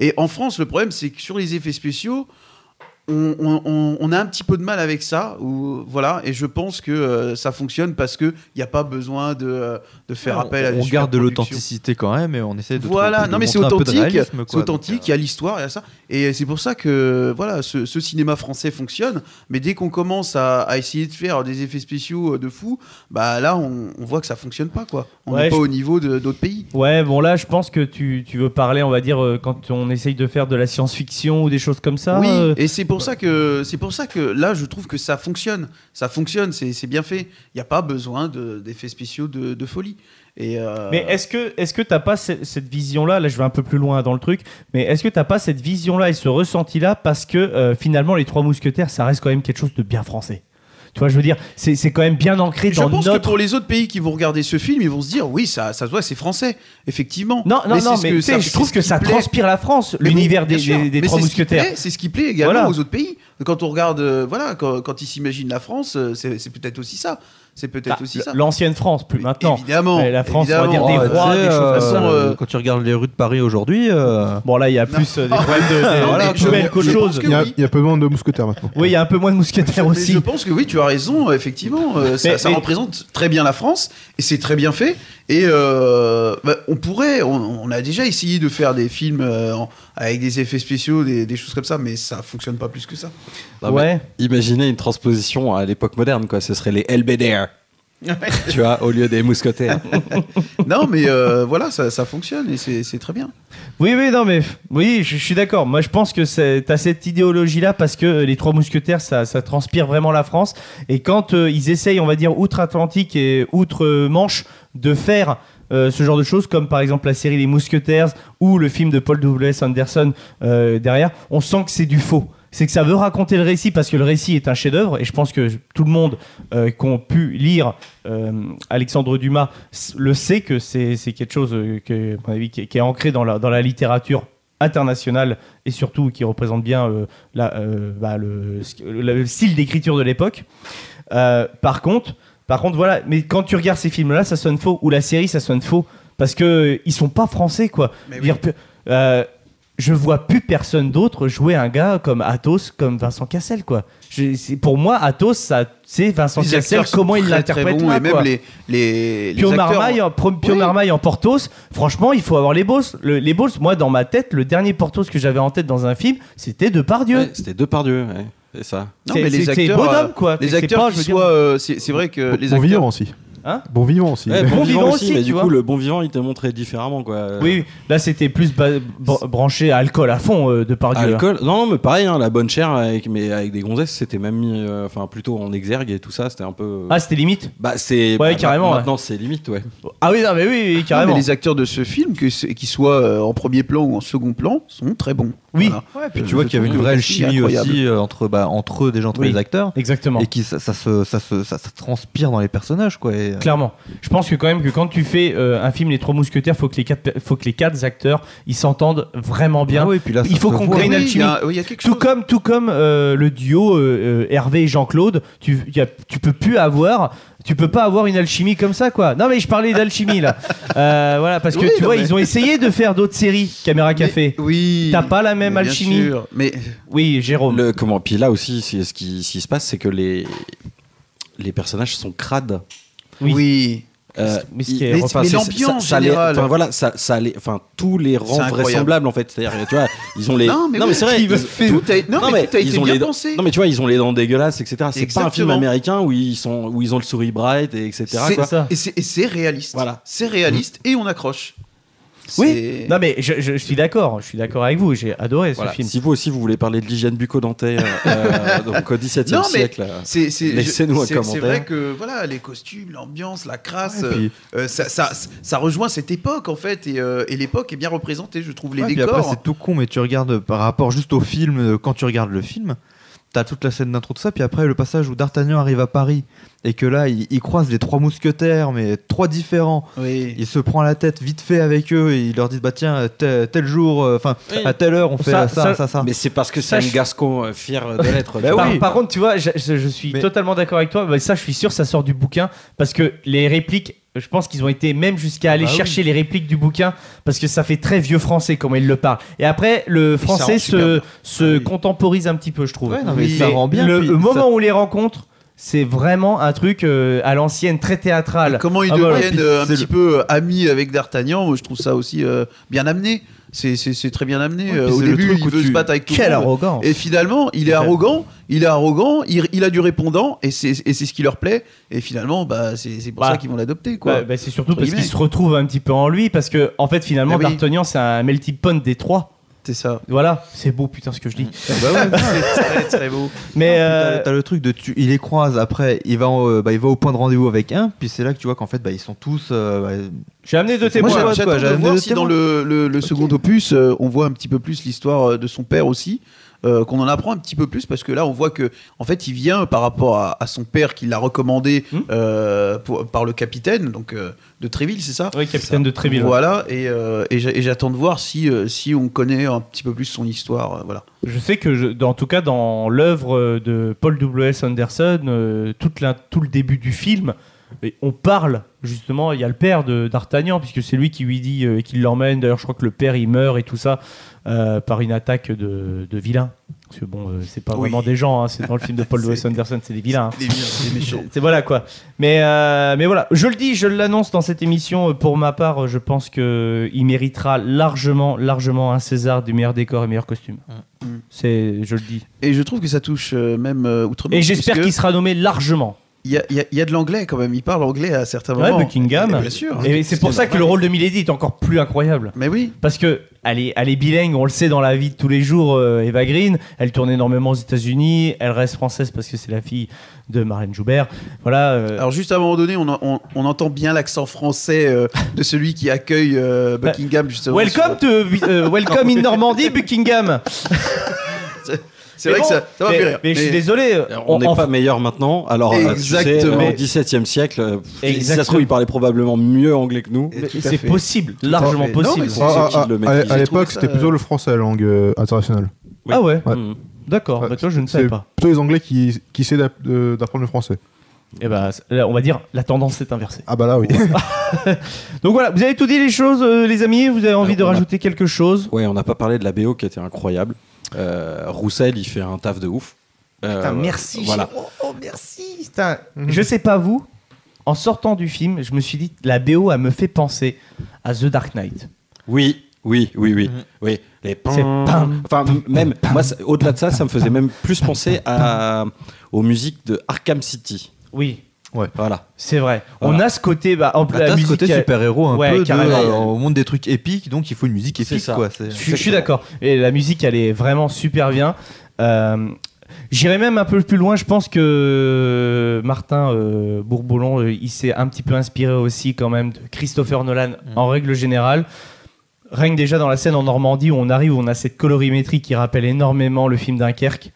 Et en France, le problème, c'est que sur les effets spéciaux, on a un petit peu de mal avec ça, voilà, et je pense que ça fonctionne parce qu'il n'y a pas besoin de faire appel à des on garde de superproductions. l'authenticité quand même et on essaie de voilà, non mais c'est montrer un peu de authentique, réalisme, quoi. c'est authentique, il y a l'histoire, il y a ça, et c'est pour ça que voilà, ce cinéma français fonctionne, mais dès qu'on commence à essayer de faire des effets spéciaux de fou, là on voit que ça fonctionne pas, quoi. On n'est pas au niveau d'autres pays. Ouais, bon là je pense que tu veux parler, on va dire, quand on essaye de faire de la science-fiction ou des choses comme ça. Oui, et c'est pour ça que là je trouve que ça fonctionne, c'est bien fait, il n'y a pas besoin d'effets spéciaux de folie. Mais est-ce que t'as pas cette vision-là, là je vais un peu plus loin dans le truc, mais est-ce que t'as pas cette vision-là et ce ressenti-là parce que finalement les Trois Mousquetaires ça reste quand même quelque chose de bien français? Tu vois, je veux dire, c'est quand même bien ancré dans notre... Je pense que pour les autres pays qui vont regarder ce film, ils vont se dire, oui, ça se voit, c'est français, effectivement. Non, mais je trouve que ça transpire la France, l'univers des Trois Mousquetaires. C'est ce qui plaît également aux autres pays. Quand on regarde, quand ils s'imaginent la France, c'est peut-être aussi ça. C'est peut-être aussi ça. L'ancienne France, plus maintenant. Évidemment. La France, on va dire des rois, des choses comme ça. Quand tu regardes les rues de Paris aujourd'hui. Bon, là, il y a plus des problèmes de poubelles qu'autre chose. Il y a peu moins de mousquetaires maintenant. Oui, il y a un peu moins de mousquetaires aussi. Je pense que oui, tu as raison, effectivement. Ça représente très bien la France et c'est très bien fait. Et on a déjà essayé de faire des films avec des effets spéciaux, des choses comme ça, mais ça fonctionne pas plus que ça. Ouais. Imaginez une transposition à l'époque moderne, quoi. Ce serait les Belvédère. Tu vois, au lieu des mousquetaires. Non, mais voilà, ça fonctionne et c'est très bien. Oui, non, mais oui, je suis d'accord. Moi, je pense que t'as cette idéologie-là parce que les Trois Mousquetaires, ça transpire vraiment la France. Et quand ils essayent, on va dire, outre-Atlantique et outre-Manche, de faire ce genre de choses, comme par exemple la série Les Mousquetaires ou le film de Paul W.S. Anderson derrière, on sent que c'est du faux. C'est que ça veut raconter le récit parce que le récit est un chef-d'œuvre et je pense que tout le monde qui a pu lire Alexandre Dumas le sait que c'est quelque chose que, à mon avis, qui est ancré dans la littérature internationale et surtout qui représente bien le style d'écriture de l'époque. Par contre, voilà, mais quand tu regardes ces films-là, ça sonne faux, ou la série, ça sonne faux parce que ils sont pas français, quoi. Oui. Je vois plus personne d'autre jouer un gars comme Athos, comme Vincent Cassel, quoi. Pour moi, Athos, c'est Vincent Cassel, comment il l'interprète là, et même quoi. les Pio acteurs... Marmaille en Porthos, franchement, il faut avoir les balls. Les balls, moi, dans ma tête, le dernier Porthos que j'avais en tête dans un film, c'était Depardieu. Ouais, c'était Depardieu, ouais. C'est ça. Non, mais les acteurs, bonhomme, quoi. Les acteurs qui soient... c'est vrai que les acteurs... aussi. Hein Bon vivant aussi. Ouais, Bon bon vivant vivant aussi, aussi, mais tu du vois. coup, le bon vivant, il te montrait différemment, quoi. Oui, là c'était plus branché à alcool à fond de par Dieu. Alcool, non, mais pareil, hein, la bonne chair avec des gonzesses, c'était même mis, enfin plutôt en exergue et tout ça, c'était un peu. Ah, c'était limite. Bah c'est. Ouais, bah, carrément, Maintenant, c'est limite, ouais. Ah oui, non, mais oui, carrément. Mais les acteurs de ce film, qu'ils soient en premier plan ou en second plan, sont très bons. Oui. Voilà. Puis tu vois qu'il y avait une vraie alchimie aussi entre eux, déjà entre Oui. les acteurs. Exactement. Et qui ça se transpire dans les personnages, quoi. Et, Clairement. Je pense que quand même que quand tu fais un film Les Trois Mousquetaires, faut que les quatre acteurs ils s'entendent vraiment bien. Ah oui, puis là, ça il faut se qu'on voit. crée une Oui, alchimie. il y a quelque Tout chose. comme le duo Hervé et Jean-Claude, tu peux pas avoir une alchimie comme ça, quoi. Non, mais je parlais d'alchimie là. Voilà, parce que Oui, tu non, vois, mais- ils ont essayé de faire d'autres séries, Caméra Café. Oui. T'as pas la même mais bien alchimie. sûr. Mais Oui, Jérôme. Puis là aussi, ce qui se passe, c'est que les personnages sont crades. oui. Mais ce qui est- mais Enfin, l'ambiance ça les- générale. enfin, voilà, tout les rend C'est incroyable. vraisemblables en fait. C'est-à-dire, tu vois, ils ont les. Non, mais oui, c'est vrai. tout a été ils ont bien les pensé. Non, mais tu vois, ils ont les dents dégueulasses, etc. C'est pas un film Exactement. américain où ils ont le sourire bright, etc. C'est quoi. ça. Et c'est réaliste. Voilà. C'est réaliste et on accroche. Oui. Non, mais je suis d'accord. Je suis d'accord avec vous. J'ai adoré Voilà. ce film. Si vous aussi vous voulez parler de l'hygiène bucco-dentaire, donc au XVIIe Non, mais siècle, C'est laissez-nous un c'est commentaire. vrai que voilà, les costumes, l'ambiance, la crasse, Ouais, puis- ça rejoint cette époque en fait, et l'époque est bien représentée, je trouve, les Ouais, puis après, décors. c'est tout con, mais tu regardes par rapport juste au film, quand tu regardes le film, t'as toute la scène d'intro de ça, puis après le passage où D'Artagnan arrive à Paris et que là il croise les trois mousquetaires, mais trois différents. Oui. Il se prend la tête vite fait avec eux et il leur dit bah tiens tel jour, enfin Oui. à telle heure on fait ça. Mais c'est parce que c'est un Gascon fier de l'être. Bah tu vois. oui. Par contre, tu vois, je suis Mais- totalement d'accord avec toi. Bah, ça, je suis sûr, ça sort du bouquin parce que les répliques, je pense qu'ils ont été même jusqu'à aller Bah oui. chercher les répliques du bouquin parce que ça fait très vieux français comment ils le parlent. Et après, le français rend super bien. se Oui. contemporise un petit peu, je trouve. Ouais, non, mais Oui. ça rend bien. Le puis moment ça- où on les rencontre, c'est vraiment un truc à l'ancienne, très théâtral. Et comment ils Ah, voilà. deviennent Puis un c'est petit peu amis avec D'Artagnan, moi je trouve ça aussi bien amené. C'est très bien amené. Ouais, puis Au c'est le début, truc il où veut tu- se battre avec tout Quelle le monde. arrogance. Et finalement, il est arrogant, il a du répondant, et c'est ce qui leur plaît. Et finalement, bah, c'est pour Bah, ça qu'ils vont l'adopter, quoi. Bah, c'est surtout Entre parce qu'il guillemets. se retrouve un petit peu en lui parce que en fait finalement Ah oui. D'Artagnan c'est un melting pot des trois. C'est ça. Voilà, c'est beau putain ce que je dis. Bah ouais, c'est très très beau. Mais T'as le truc de il les croise après il va au point de rendez-vous avec un puis c'est là que tu vois qu'en fait ils sont tous j'ai amené deux Moi, témoins. j'ai- J'attends quoi, de j'avais voir deux si dans témoins. le second opus, on voit un petit peu plus l'histoire de son père aussi. Qu'on en apprend un petit peu plus parce que là on voit que en fait il vient par rapport à son père qui l'a recommandé par le capitaine donc de Tréville, c'est ça? Oui, capitaine de Tréville. Voilà, et j'attends de voir si on connaît un petit peu plus son histoire, voilà. Je sais que, en tout cas, dans l'œuvre de Paul W.S. Anderson, tout le début du film, et on parle, justement, il y a le père d'Artagnan, puisque c'est lui qui lui dit et qui l'emmène. D'ailleurs, je crois que le père, il meurt et tout ça, par une attaque de vilains. Parce que bon, c'est pas Oui. vraiment des gens, hein, c'est dans le film de Paul W.S. Anderson, c'est des vilains. hein. Les vilains, les méchants. C'est voilà quoi. Mais voilà, je le dis, je l'annonce dans cette émission. Pour ma part, je pense que il méritera largement un César du meilleur décor et meilleur costume. Je le dis. Et je trouve que ça touche même outre-mer. Et j'espère puisque qu'il sera nommé largement. il y a de l'anglais quand même. Il parle anglais à certains Ouais, moments. Buckingham. Et bien sûr. Et c'est pour ça que le rôle de Milady est encore plus incroyable. Mais oui. Parce que elle est bilingue, on le sait dans la vie de tous les jours. Eva Green, elle tourne énormément aux États-Unis. Elle reste française parce que c'est la fille de Marlène Joubert. Voilà. Alors juste à un moment donné, on entend bien l'accent français de celui qui accueille Buckingham justement. Welcome in Normandie, Buckingham. C'est vrai que ça va faire rire. Mais je suis désolé. On n'est pas meilleur maintenant. Alors, tu sais, Exactement. au XVIIe siècle, si ça se Exactement. trouve, il parlait probablement mieux anglais que nous. Tout à C'est fait. possible, largement fait. Non, possible. mais c'est- qui le maîtrise. À J'ai trouvé l'époque, ça, c'était plutôt le français, la langue internationale. Ah ouais, Ouais. Mm. d'accord. Ouais, Bah, toi, je ne savais C'est pas. plutôt les Anglais qui essaient d'apprendre le français. Et bah, là, on va dire, la tendance est inversée. Ah bah là, oui. Donc voilà, vous avez tout dit les choses, les amis. Vous avez envie de rajouter quelque chose? Ouais, on n'a pas parlé de la BO qui était incroyable. Roussel, il fait un taf de ouf. Putain, merci. Voilà. Oh, merci. Putain. Je sais pas vous, en sortant du film, je me suis dit, la BO, elle me fait penser à The Dark Knight. Oui. Oui. Oui. Les C'est pam, Enfin, même, moi, au-delà de ça, ça me faisait même plus penser aux musiques de Arkham City. Oui. Voilà. C'est vrai. Voilà. On a ce côté, T'as ce côté super-héros un peu, carrément. on montre des trucs épiques, donc il faut une musique C'est épique, ça. quoi. Je suis d'accord. Et la musique, elle est vraiment super bien. J'irais même un peu plus loin. Je pense que Martin Bourboulon, il s'est un petit peu inspiré aussi quand même de Christopher Nolan en règle générale. Rien que déjà dans la scène en Normandie où on arrive, où on a cette colorimétrie qui rappelle énormément le film Dunkerque.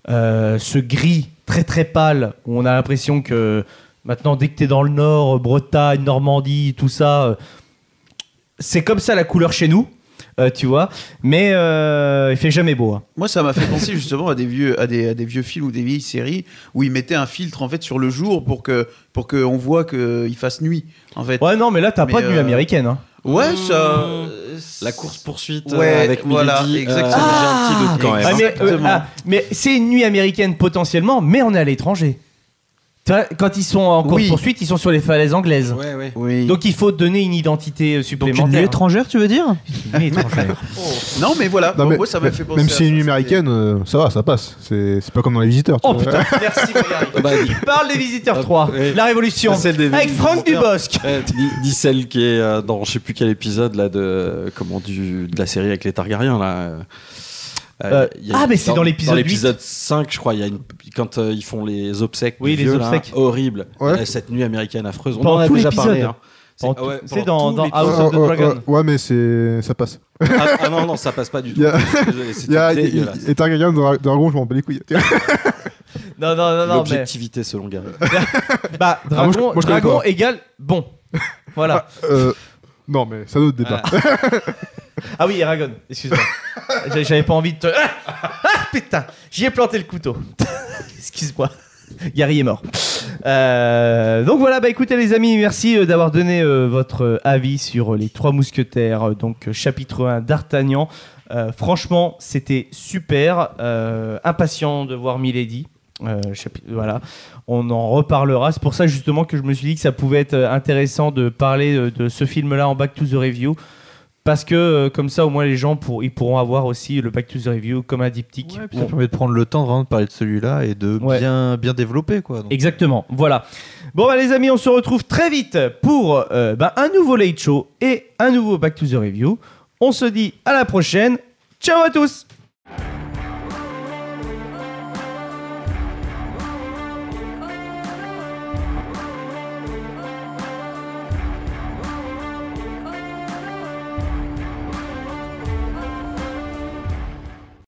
Ce gris très très pâle où on a l'impression que maintenant dès que t'es dans le nord, Bretagne, Normandie, tout ça, c'est comme ça la couleur chez nous, tu vois, mais il fait jamais beau. Hein. Moi, ça m'a fait penser justement à des vieux films ou des vieilles séries où ils mettaient un filtre en fait sur le jour pour que on voit qu'il fasse nuit en fait. Ouais, non, mais là t'as pas de nuit américaine. Hein. Ouais, ça. La course-poursuite Ouais, avec voilà, Milady, exactement. j'ai un petit doute quand même. Mais c'est une nuit américaine potentiellement, mais on est à l'étranger. Tu vois, quand ils sont en course-poursuite, ils sont sur les falaises anglaises. Ouais. Oui. Donc il faut donner une identité supplémentaire. Donc une nuit étrangère, tu veux dire? Une nuit étrangère. Non, mais voilà. Non, mais- moi, ça m'a fait penser. Même à si c'est une nuit ça, américaine, ça va, ça passe. C'est pas comme dans Les Visiteurs. tu Oh vois. putain, merci Frédéric. Bah, Il parle des Visiteurs 3, ouais. la Révolution, Celle des avec Franck Visiteurs. Dubosc. Ni celle qui est dans je sais plus quel épisode là de la série avec les Targaryens là. Il y a mais c'est dans l'épisode 8. 5 je crois, il y a quand ils font les obsèques Oui, du les vieux, là, obsèques. horrible. Ouais. Cette nuit américaine affreuse, on Pendant en a tout déjà l'épisode. parlé hein. C'est pendant dans tout House l'épisode. of the Dragon. Ouais, mais ça passe. Non, ça passe pas du tout. Il y a- Désolé, c'était dégueulasse. Et Targaryen Dragon, je m'en bats les couilles. Non, mais... L'objectivité selon Gary. Bah, moi, je connais dragon pas. égale bon. Voilà. Non, mais c'est un autre débat. Ah oui, Eragon, excuse-moi. J'avais pas envie de te... Ah putain, j'y ai planté le couteau. Excuse-moi. Gary est mort. Donc voilà, bah écoutez les amis, merci d'avoir donné votre avis sur les Trois Mousquetaires, donc chapitre 1 d'Artagnan. Franchement, c'était super. Impatient de voir Milady. Voilà, on en reparlera. C'est pour ça justement que je me suis dit que ça pouvait être intéressant de parler de ce film-là en Back to the Review. Parce que comme ça, au moins, les gens ils pourront avoir aussi le Back to the Review comme un diptyque. Ouais, puis ça permet de prendre le temps vraiment de parler de celui-là et de bien développer, quoi. Donc. Exactement, voilà. Bon, bah, les amis, on se retrouve très vite pour un nouveau Late Show et un nouveau Back to the Review. On se dit à la prochaine. Ciao à tous!